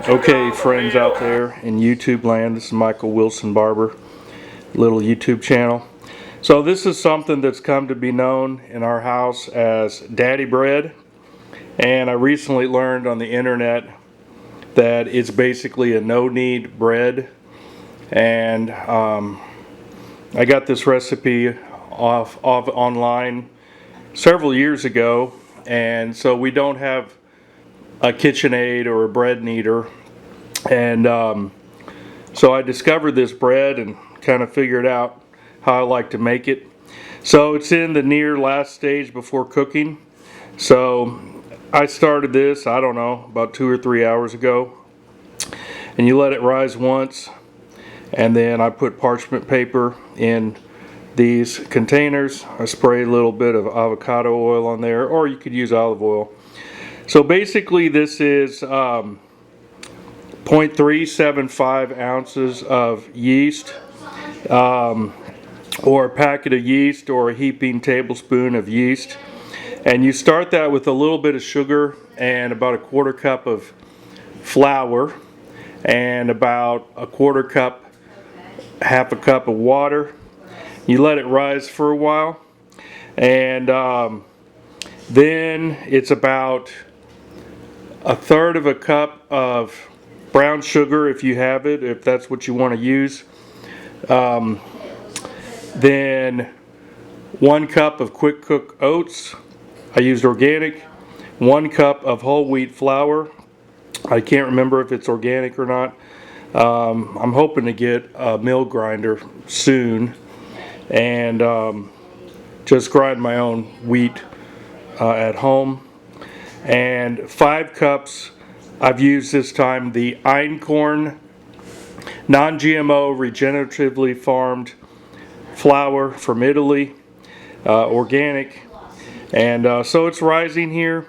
Okay, friends out there in YouTube land, this is Michael Wilson Barber, little YouTube channel. So this is something that's come to be known in our house as daddy bread, and I recently learned on the internet that it's basically a no-knead bread, and I got this recipe off online several years ago, and so we don't have a KitchenAid or a bread kneader, and so I discovered this bread and kind of figured out how I like to make it. So it's in the near last stage before cooking. So I started this, I don't know, about 2 or 3 hours ago, and you let it rise once, and then I put parchment paper in these containers. I spray a little bit of avocado oil on there, or you could use olive oil. So basically this is 0.375 ounces of yeast, or a packet of yeast, or a heaping tablespoon of yeast. And you start that with a little bit of sugar and about a 1/4 cup of flour and about a 1/4 cup, 1/2 cup of water. You let it rise for a while, and then it's about 1/3 cup of brown sugar if you have it, if that's what you want to use. Then 1 cup of quick cook oats. I used organic. 1 cup of whole wheat flour. I can't remember if it's organic or not. I'm hoping to get a mill grinder soon and just grind my own wheat at home. And 5 cups, I've used this time the einkorn non-GMO regeneratively farmed flour from Italy, organic. And so it's rising here,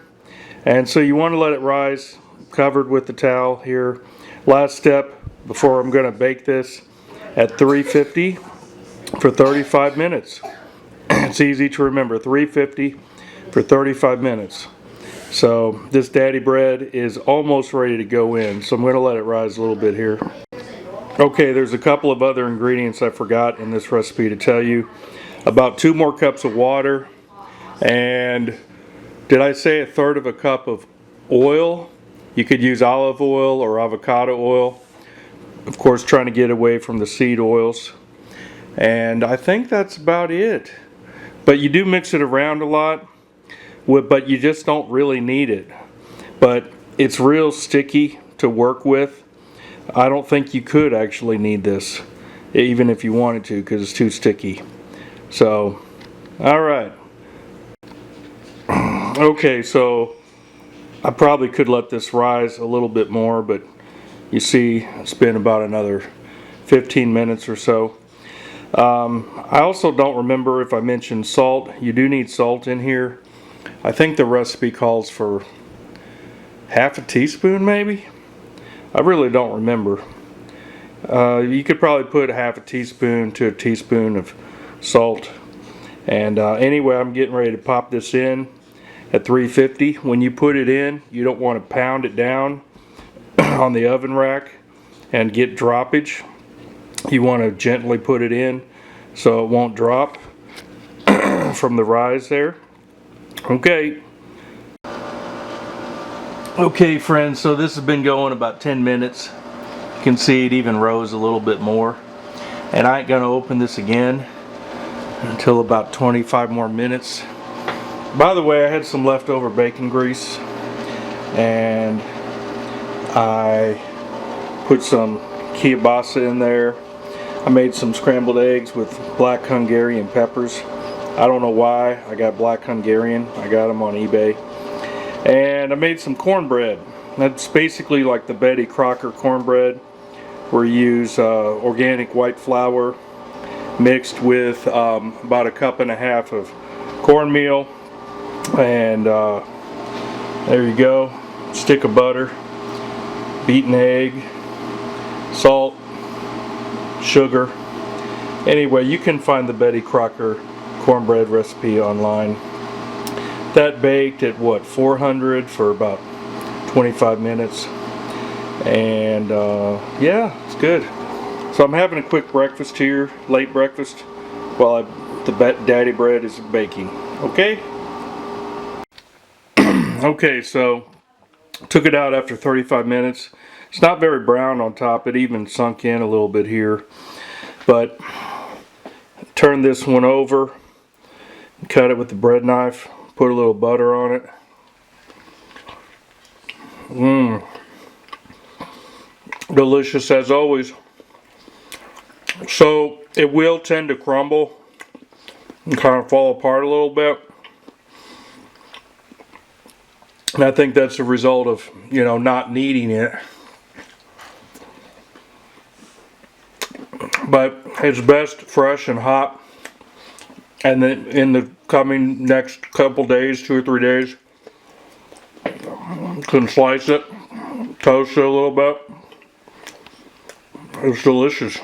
and so you want to let it rise covered with the towel here. Last step before I'm going to bake this at 350 for 35 minutes. It's easy to remember, 350 for 35 minutes. So this daddy bread is almost ready to go in, so I'm going to let it rise a little bit here. Okay, there's a couple of other ingredients I forgot in this recipe to tell you. About 2 more cups of water, and did I say 1/3 cup of oil? You could use olive oil or avocado oil. Of course, trying to get away from the seed oils. And I think that's about it. But you do mix it around a lot, but you just don't really need it. But it's real sticky to work with. I don't think you could actually need this, even if you wanted to, because it's too sticky. So, alright. Okay, so I probably could let this rise a little bit more, but you see it's been about another 15 minutes or so. I also don't remember if I mentioned salt. You do need salt in here. I think the recipe calls for 1/2 teaspoon maybe? I really don't remember. You could probably put 1/2 teaspoon to a teaspoon of salt. And anyway, I'm getting ready to pop this in at 350. When you put it in, you don't want to pound it down on the oven rack and get droppage. You want to gently put it in so it won't drop from the rise there. Okay. Okay, friends, so this has been going about 10 minutes. You can see it even rose a little bit more. And I ain't going to open this again until about 25 more minutes. By the way, I had some leftover bacon grease, and I put some kielbasa in there. I made some scrambled eggs with black Hungarian peppers. I don't know why I got black Hungarian. I got them on eBay. And I made some cornbread. That's basically like the Betty Crocker cornbread, where you use organic white flour mixed with about 1.5 cups of cornmeal. And there you go. Stick of butter, beaten egg, salt, sugar. Anyway, you can find the Betty Crocker cornbread recipe online. That baked at what, 400 for about 25 minutes. And yeah, it's good. So I'm having a quick breakfast here, late breakfast, while the daddy bread is baking. Okay? Okay, so took it out after 35 minutes. It's not very brown on top. It even sunk in a little bit here. But turn this one over, cut it with the bread knife, put a little butter on it. Mmm. Delicious as always. So it will tend to crumble and kind of fall apart a little bit. And I think that's a result of, you know, not kneading it. But it's best fresh and hot. And then in the coming next couple days, 2 or 3 days, can slice it, toast it a little bit. It's delicious.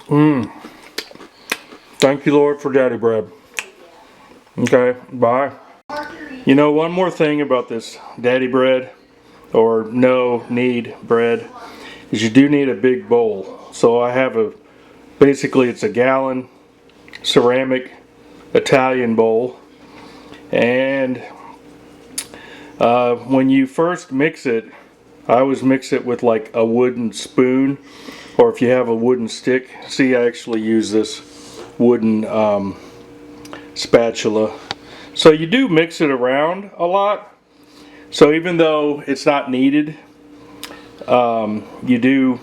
Mmm. Thank you, Lord, for daddy bread. Okay, bye. You know, one more thing about this daddy bread, or no knead bread, is you do need a big bowl. So I have basically it's a gallon ceramic Italian bowl. And when you first mix it, I always mix it with like a wooden spoon, or if you have a wooden stick. See, I actually use this wooden spatula. So you do mix it around a lot. So even though it's not needed, you do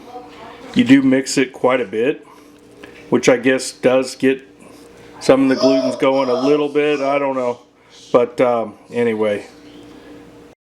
mix it quite a bit, which I guess does get some of the glutens going a little bit. I don't know, but anyway.